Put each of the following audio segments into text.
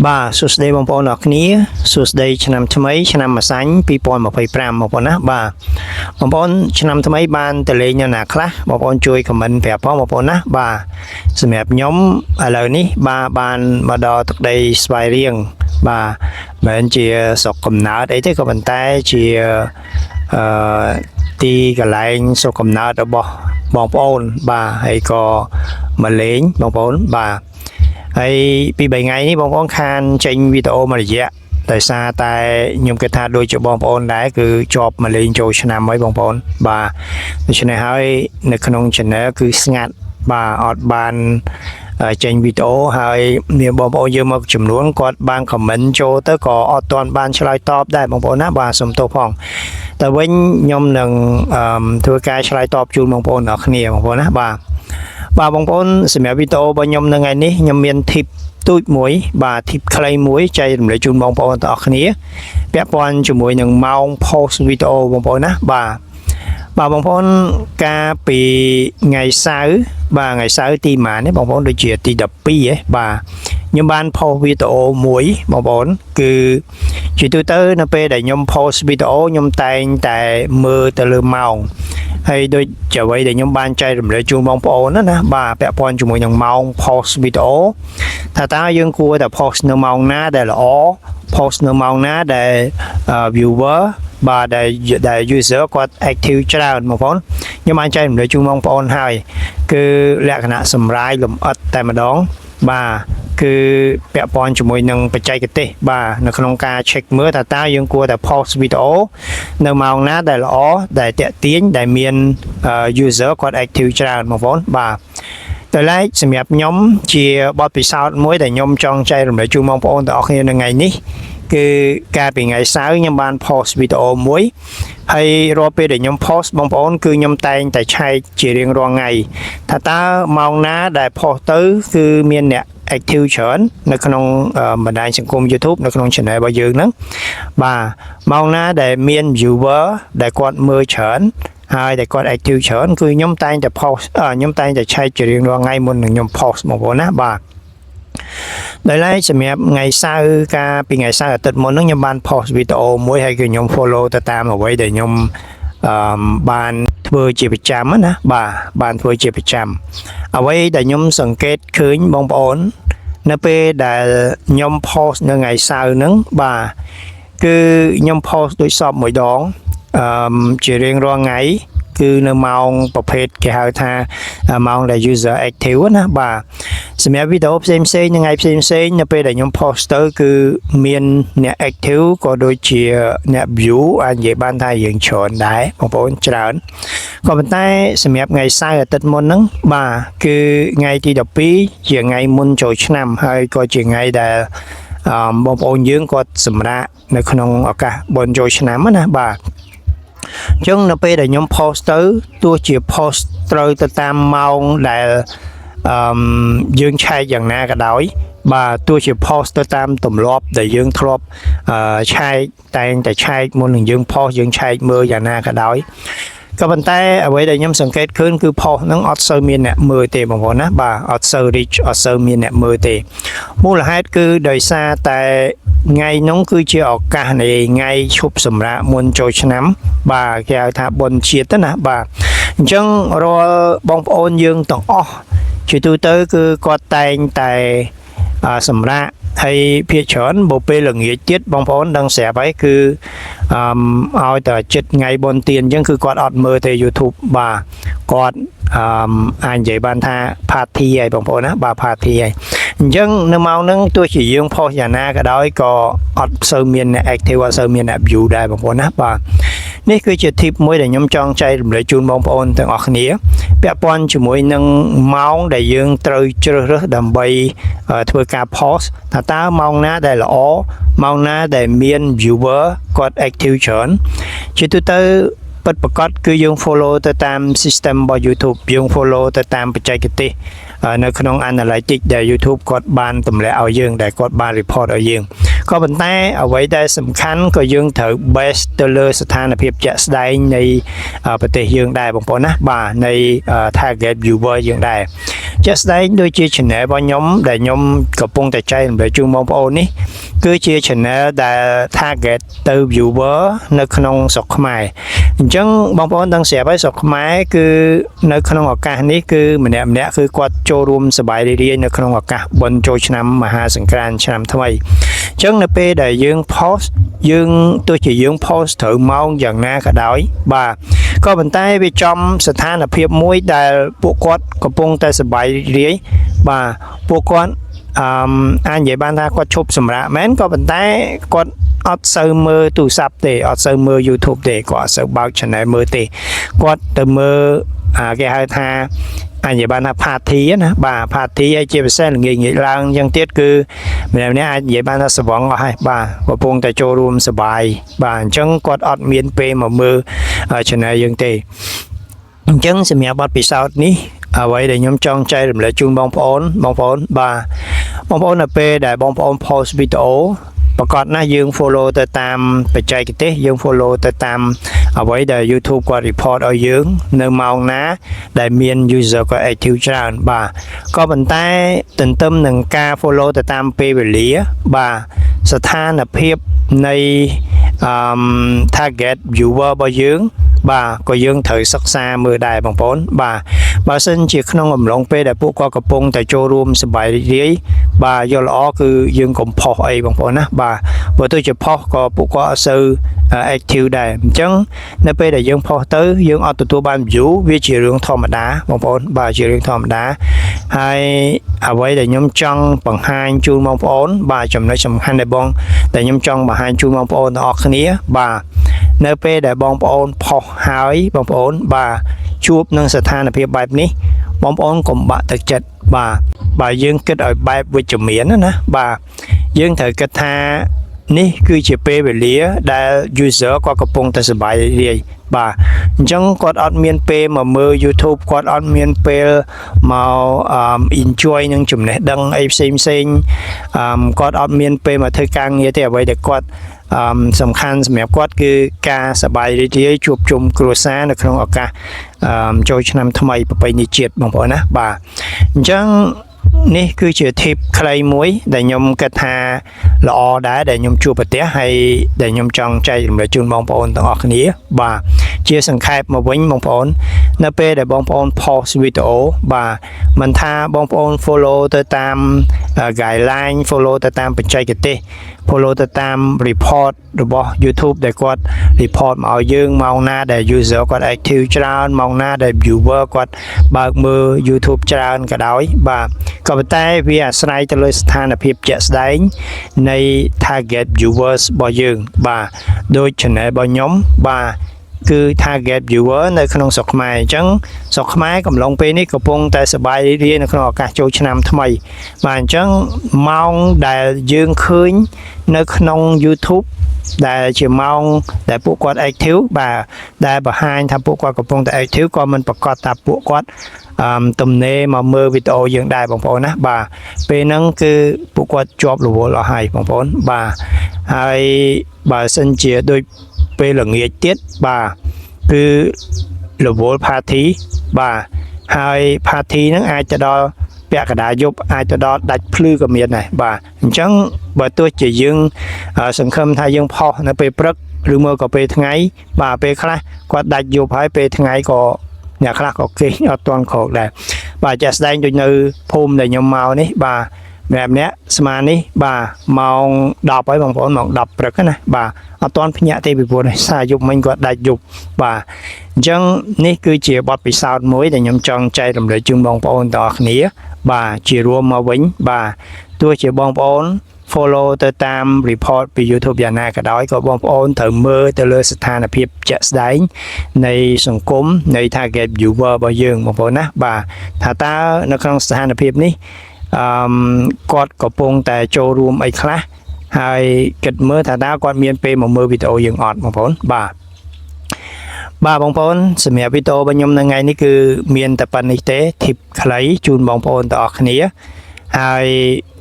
បាទសួស្តីបងប្អូនអរគ្នាសួស្តីឆ្នាំថ្មីឆ្នាំម្សាញ់2025បងប្អូនណាបាទបងប្អូនឆ្នាំថ្មីបានទៅលេងនៅណាខ្លះបងប្អូនជួយខមមិនប្រាប់ផងបងប្អូនណាបាទសម្រាប់ខ្ញុំឥឡូវនេះបាទបានមកដល់ទឹកដីស្វាយរៀងបាទមិនជាស្រុកកំណើតអីទេក៏ប៉ុន្តែជាទីកន្លែងស្រុកកំណើតរបស់បងប្អូនបាទហើយក៏មកលេងបងប្អូនបាទហើយពី3ថ្ងៃនេះបងប្អូនខានចេញវីដេអូមួយរយៈដោយសារតែខ្ញុំគិតថាដូចជាបងប្អូនដែរគឺជាប់មកលេងចូលឆ្នាំហើយបងប្អូនបាទដូច្នេះហើយនៅក្នុង channel គឺស្ងាត់បាទអត់បានចេញវីដេអូហើយមានបងប្អូនយើងមកចំនួនគាត់បាន comment ចូលទៅក៏អត់ទាន់បានឆ្លើយតបដែរបងប្អូនណាបាទសូមទោសផងតែវិញខ្ញុំនឹងធ្វើការឆ្លើយតបជូនបងប្អូនអរគ្នាបងប្អូនណាបាទបងប្អូនសម្រាប់វីដេអូរបស់ខ្ញុំនៅថ្ងៃនេះខ្ញុំមាន tip ទូចមួយបាទ tip ខ្លីមួយចែករំលែកជូនបងប្អូនទាំងអស់គ្នាពាក់ព័ន្ធជាមួយនឹងម៉ោង post វីដេអូបងប្អូនណាបាទបងប្អូនកាលពីថ្ងៃសៅរ៍បាទថ្ងៃសៅរ៍ទីម៉ាននេះបងប្អូនដូចជាទី12ហ៎បាទខ្ញុំបាន post វីដេអូមួយបងប្អូនគឺជាទូទៅនៅពេលដែលខ្ញុំ post វីដេអូខ្ញុំតែងតែមើលទៅលើម៉ោងហើយដូចជាអ្វីដែលខ្ញុំបានចែករំលែកជូនបងប្អូនណាបាទពាក់ព័ន្ធជាមួយនឹងម៉ោង post វីដេអូថាតើយើងគួរតែ post នៅម៉ោងណាដែលល្អ post នៅម៉ោងណាដែល viewer បាទដែល user គាត់ active ច្រើនបងប្អូនខ្ញុំបានចែករំលែកជូនបងប្អូនហើយគឺលក្ខណៈសម្រាយលម្អិតតែម្ដងបាទគឺពាក់ព័ន្ធជាមួយនឹងបច្ចេកទេសបាទនៅក្នុងការ check មើលថាតើយើងគួរតែ post វីដេអូនៅម៉ោងណាដែលល្អដែលតាក់ទាញដែលមាន user គាត់ active ច្រើនបងប្អូនបាទតែឡែកសម្រាប់ខ្ញុំជាបទពិសោធន៍មួយដែលខ្ញុំចង់ចែករំលែកជូនបងប្អូនទាំងអស់គ្នានៅថ្ងៃនេះគឺកាលពីថ្ងៃសៅរ៍ខ្ញុំបាន post វីដេអូមួយហើយរាល់ពេលដែលខ្ញុំ post បងប្អូនគឺខ្ញុំតែងតែឆែកជារៀងរាល់ថ្ងៃថាតើម៉ោងណាដែល post ទៅគឺមានអ្នក active ច្រើននៅក្នុងបណ្ដាញសង្គម YouTube នៅក្នុង channel របស់យើងហ្នឹងបាទម៉ោងណាដែលមាន viewer ដែលគាត់មើលច្រើនហើយតែគាត់ active ច្រើនគឺខ្ញុំតែងតែ post ខ្ញុំតែងតែឆែកជារៀងរាល់ថ្ងៃមុននឹងខ្ញុំ post បងប្អូនណាបាទដោយឡែកសម្រាប់ថ្ងៃសៅរ៍កាលពីថ្ងៃសៅរ៍អាទិត្យមុនហ្នឹងខ្ញុំបាន post វីដេអូមួយហើយគឺខ្ញុំ follow ទៅតាមអ្វីដែលខ្ញុំបានធ្វើជាប្រចាំណាបាទបានធ្វើជាប្រចាំអ្វីដែលខ្ញុំសង្កេតឃើញបងប្អូននៅពេលដែលខ្ញុំ post នៅថ្ងៃសៅរ៍ហ្នឹងបាទគឺខ្ញុំ post ដូចសពមួយដងជារៀងរាល់ថ្ងៃគឺនៅម៉ោងប្រភេទគេហៅថាម៉ោងដែល user active ណាបាទសម្រាប់វីដេអូផ្សេងៗថ្ងៃផ្សេងនៅពេលដែលខ្ញុំ post ទៅគឺមានអ្នក active ក៏ដូចជាអ្នក view អាចនិយាយបានថាយើងច្រើនដែរបងប្អូនច្រើនក៏ប៉ុន្តែសម្រាប់ថ្ងៃសៅរ៍អាទិត្យមុនហ្នឹងបាទគឺថ្ងៃទី12ជាថ្ងៃមុនចូលឆ្នាំហើយក៏ជាថ្ងៃដែលបងប្អូនយើងគាត់សម្រាកនៅក្នុងឱកាសបុណ្យចូលឆ្នាំណាបាទអញ្ចឹងនៅពេលដែលខ្ញុំ post ទៅទោះជា post ត្រូវទៅតាមម៉ោងដែលយើងឆែកយ៉ាងណាក៏ដោយបាទទោះជា post ទៅតាមទម្លាប់ដែលយើងធ្លាប់ឆែកតែងតែឆែកមុននឹងយើង post យើងឆែកមើលយ៉ាងណាក៏ដោយក៏ប៉ុន្តែអ្វីដែលខ្ញុំសង្កេតឃើញគឺ post ហ្នឹងអត់សូវមានអ្នកមើលទេបងប្អូនណាបាទអត់សូវ reach អត់សូវមានអ្នកមើលទេមូលហេតុគឺដោយសារតែថ្ងៃនោះគឺជាឱកាសនៃថ្ងៃឈប់សម្រាកមុនចូលឆ្នាំបាទគេហៅថាបុណ្យជាតិណាបាទអញ្ចឹងរាល់បងប្អូនយើងទាំងអស់ជាទូទៅគឺគាត់តែងតែសម្រាកហើយភាគច្រើនបើពេលល្ងាចទៀតបងប្អូនដឹងស្រាប់ហើយគឺឲ្យតែចិត្តថ្ងៃបុណ្យទានអញ្ចឹងគឺគាត់អត់មើលទេ YouTube បាទគាត់អាចនិយាយបានថា party ហើយបងប្អូនណាបាទ party ហើយអញ្ចឹងនៅម៉ោងហ្នឹងទោះជាយើង post យ៉ាងណាក៏ដោយក៏អត់សូវមានអ្នក active អត់សូវមានអ្នក view ដែរបងប្អូនណាបាទនេះគឺជា tip មួយដែលខ្ញុំចង់ចែករំលែកជូនបងប្អូនទាំងអស់គ្នាពាក់ព័ន្ធជាមួយនឹងម៉ោងដែលយើងត្រូវជ្រើសរើសដើម្បីធ្វើការ post ថាតើម៉ោងណាដែលល្អម៉ោងណាដែលមាន viewer គាត់ active ច្រើនជាទូទៅពិតប្រាកដគឺយើង follow ទៅតាម system របស់ YouTube យើង follow ទៅតាមបច្ចេកទេសនៅក្នុង analytics ដែល YouTube គាត់បានទម្លាក់ឲ្យយើងដែលគាត់បាន report ឲ្យយើង ก็ប៉ុន្តែអ្វីដែលសំខាន់ក៏យើងត្រូវ base ទៅលើស្ថានភាពជាក់ស្ដែងនៃប្រទេសយើងដែរបងប្អូនណាបាទនៃ target viewer យើងដែរជាក់ស្ដែងដូចជា channel របស់ខ្ញុំដែលខ្ញុំកំពុងតែចែករំលែកជូនបងប្អូននេះគឺជា channel ដែល target ទៅ viewer នៅក្នុងស្រុកខ្មែរអញ្ចឹងបងប្អូនដឹងស្រាប់ហើយស្រុកខ្មែរគឺនៅក្នុងឱកាសនេះគឺម្នាក់គឺគាត់ចូលរួមសប្បាយរីករាយនៅក្នុងឱកាសបុណ្យចូលឆ្នាំមហាសង្ក្រាន្តឆ្នាំថ្មីអញ្ចឹងនៅពេលដែលយើង post យើងទោះជាយើង post ត្រូវម៉ោងយ៉ាងណាក៏ដោយបាទក៏ប៉ុន្តែវាចំស្ថានភាពមួយដែលពួកគាត់កំពុងតែសប្បាយរីករាយបាទពួកគាត់អាចនិយាយបានថាគាត់ឈប់សម្រាកមែនក៏ប៉ុន្តែគាត់អត់សូវមើលទូរស័ព្ទទេអត់សូវមើល YouTube ទេគាត់អត់សូវបើក channel មើលទេគាត់ទៅមើលគេហៅថាអញ្ញបានថា party ណាបាទ party ហើយជាពិសេសល្ងាចឡើងអញ្ចឹងទៀតគឺម្នាក់អាចនិយាយបានថាស្វងអស់ហើយបាទកំពុងតែចូលរួមសប្បាយបាទអញ្ចឹងគាត់អត់មានពេលមកមើល channel យើងទេអញ្ចឹងសម្រាប់បទពិសោធន៍នេះអ្វីដែលខ្ញុំចង់ចែករំលែកជូនបងប្អូនបាទបងប្អូននៅពេលដែលបងប្អូន post វីដេអូប្រកាសណាយើង follow ទៅតាមបច្ចេកទេសយើង follow ទៅតាមអ្វីដែល YouTube គាត់ report ឲ្យយើងនៅម៉ោងណាដែលមាន user គាត់ active ច្រើនបាទក៏ប៉ុន្តែទន្ទឹមនឹងការ follow ទៅតាមពេលវេលាបាទស្ថានភាពនៃtarget viewer របស់យើងបាទក៏យើងត្រូវសិក្សាមើលដែរបងប្អូនបាទបើសិនជាក្នុងអំឡុងពេលដែលពួកគាត់កំពុងតែចូលរួមសប្បាយរីករាយបាទយកល្អគឺយើងកុំផុសអីបងប្អូនណាបាទបើទោះជាផុសក៏ពួកគាត់អត់សូវ active ដែរអញ្ចឹងនៅពេលដែលយើងផុសទៅយើងអត់ទទួលបាន view វាជារឿងធម្មតាបងប្អូនបាទជារឿងធម្មតាហើយអ្វីដែលខ្ញុំចង់បង្ហាញជូនបងប្អូនបាទចំណុចសំខាន់ដែលខ្ញុំចង់បង្ហាញជូនបងប្អូនទាំងអស់គ្នាបាទនៅពេលដែលបងប្អូនផុសហើយបងប្អូនបាទជួបនឹងស្ថានភាពបែបនេះបងប្អូនកុំបាក់ទឹកចិត្តបាទយើងគិតឲ្យបែបវិជ្ជមានណាបាទយើងត្រូវគិតថានេះគឺជាពេលវេលាដែល user គាត់កំពុងតែសប្បាយរីករាយបាទអញ្ចឹងគាត់អត់មានពេលមកមើល YouTube គាត់អត់មានពេលមក enjoy នឹងចំណេះដឹងអីផ្សេងគាត់អត់មានពេលមកធ្វើការងារទេអ្វីដែលគាត់សំខាន់សម្រាប់គាត់គឺការសប្បាយរីករាយជួបជុំគ្រួសារនៅក្នុងឱកាសចូលឆ្នាំថ្មីប្រពៃណីជាតិបងប្អូនណាបាទអញ្ចឹងនេះគឺជា tip ខ្លីមួយដែលខ្ញុំគិតថាល្អដែរដែលខ្ញុំជួបប្រទះហើយដែលខ្ញុំចង់ចែករំលែកជូនបងប្អូនទាំងអស់គ្នាបាទជាសង្ខេបមកវិញបងប្អូននៅពេលដែលបងប្អូន post វីដេអូបាទមិនថាបងប្អូន follow ទៅតាម guideline follow ទៅតាមបច្ចេកទេស follow ទៅតាម report របស់ YouTube ដែលគាត់ report មកឲ្យយើងម៉ោងណាដែល user គាត់ active ច្រើនម៉ោងណាដែល viewer គាត់បើកមើល YouTube ច្រើនក៏ដោយបាទក៏ប៉ុន្តែវាអាស្រ័យទៅលើស្ថានភាពជាក់ស្ដែងនៃ target viewers របស់យើងបាទដូច channel របស់ខ្ញុំបាទគឺ target viewer នៅក្នុងស្រុកខ្មែរអញ្ចឹងស្រុកខ្មែរកំឡុងពេលនេះកំពុងតែសប្បាយរីករាយនៅក្នុងឱកាសចូលឆ្នាំថ្មីបាទអញ្ចឹងម៉ោងដែលយើងឃើញនៅក្នុង YouTube ដែលជាម៉ោងដែលពួកគាត់ active បាទដែលបង្ហាញថាពួកគាត់កំពុងតែ active ក៏មិនប្រកាសថាពួកគាត់ទំនេរមកមើលវីដេអូយើងដែរបងប្អូនណាបាទពេលហ្នឹងគឺពួកគាត់ជាប់រវល់អស់ហើយបងប្អូនបាទហើយបើសិនជាដូចពេលល្ងាចទៀតបាទគឺរវល់ party បាទហើយ party ហ្នឹងអាចទៅដល់ពាក់កណ្ដាលយប់អាចទៅដល់ដាច់ភ្លឺក៏មានដែរបាទអញ្ចឹងបើទោះជាយើងសង្ឃឹមថាយើងផុសនៅពេលព្រឹកឬមកក៏ពេលថ្ងៃបាទពេលខ្លះគាត់ដាច់យប់ហើយពេលថ្ងៃក៏អ្នកខ្លះក៏គេអត់ទាន់ក្រោកដែរបាទចាស់ស្ដែងដូចនៅភូមិដែលខ្ញុំមកនេះបាទម្នាក់ស្មាននេះបាទម៉ោង10ហើយបងប្អូនម៉ោង10ព្រឹកណាបាទអត់ទាន់ភ្ញាក់ទេពីព្រោះសារយប់មិញគាត់ដាច់យប់បាទអញ្ចឹងនេះគឺជាបទពិសោធន៍មួយដែលខ្ញុំចង់ចែករំលែកជូនបងប្អូនទាំងអស់គ្នាបាទជារួមមកវិញបាទទោះជាបងប្អូន follow ទៅតាម report ពី YouTube យ៉ាងណាក៏ដោយក៏បងប្អូនត្រូវមើលទៅលើស្ថានភាពជាក់ស្ដែងនៃសង្គមនៃ target viewer របស់យើងបងប្អូនណាបាទថាតើនៅក្នុងស្ថានភាពនេះគាត់កំពុងតែចូលរួមអីខ្លះហើយគិតមើលថាតើគាត់មានពេលមកមើលវីដេអូយើងអត់បងប្អូនបាទបងប្អូនសម្រាប់វីដេអូរបស់ខ្ញុំនៅថ្ងៃនេះគឺមានតែប៉ុណ្្នេះទេ tip ខ្លីជូនបងប្អូនទាំងអស់គ្នាហើយ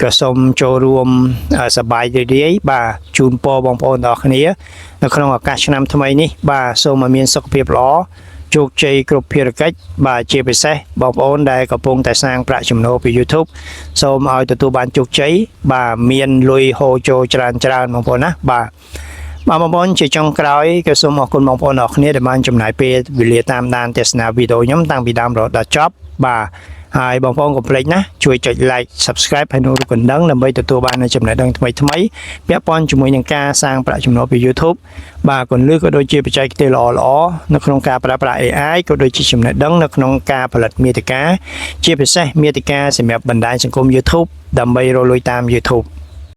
ក៏សូមចូលរួមសប្បាយរីករាយបាទជូនពរបងប្អូនទាំងអស់គ្នានៅក្នុងឱកាសឆ្នាំថ្មីនេះបាទសូមឲ្យមានសុខភាពល្អជោគជ័យគ្រប់ភារកិច្ចបាទជាពិសេសបងប្អូនដែលកំពុងតែសាងប្រាក់ចំណូលពី YouTube សូមឲ្យទទួលបានជោគជ័យបាទមានលុយហូរចូលច្រើនបងប្អូនណាបាទបងប្អូនជាចុងក្រោយក៏សូមអរគុណបងប្អូនអរគ្នាដែលបានចំណាយពេលវេលាតាមដានទស្សនាវីដេអូខ្ញុំតាំងពីដើមរហូតដល់ចប់បាទហើយបងប្អូនកុំភ្លេចណាជួយចុច like subscribe ហើយនោះរូបកណ្ដឹងដើម្បីទទួលបាននូវចំណេះដឹងថ្មីៗពាក់ព័ន្ធជាមួយនឹងការសាងប្រាក់ចំណូលពី YouTube បាទគន្លឹះក៏ដូចជាបច្ចេកទេសល្អៗនៅក្នុងការប្រើប្រាស់ AI ក៏ដូចជាចំណេះដឹងនៅក្នុងការផលិតមាតិកាជាពិសេសមាតិកាសម្រាប់បណ្ដាញសង្គម YouTube ដើម្បីរកលុយតាម YouTube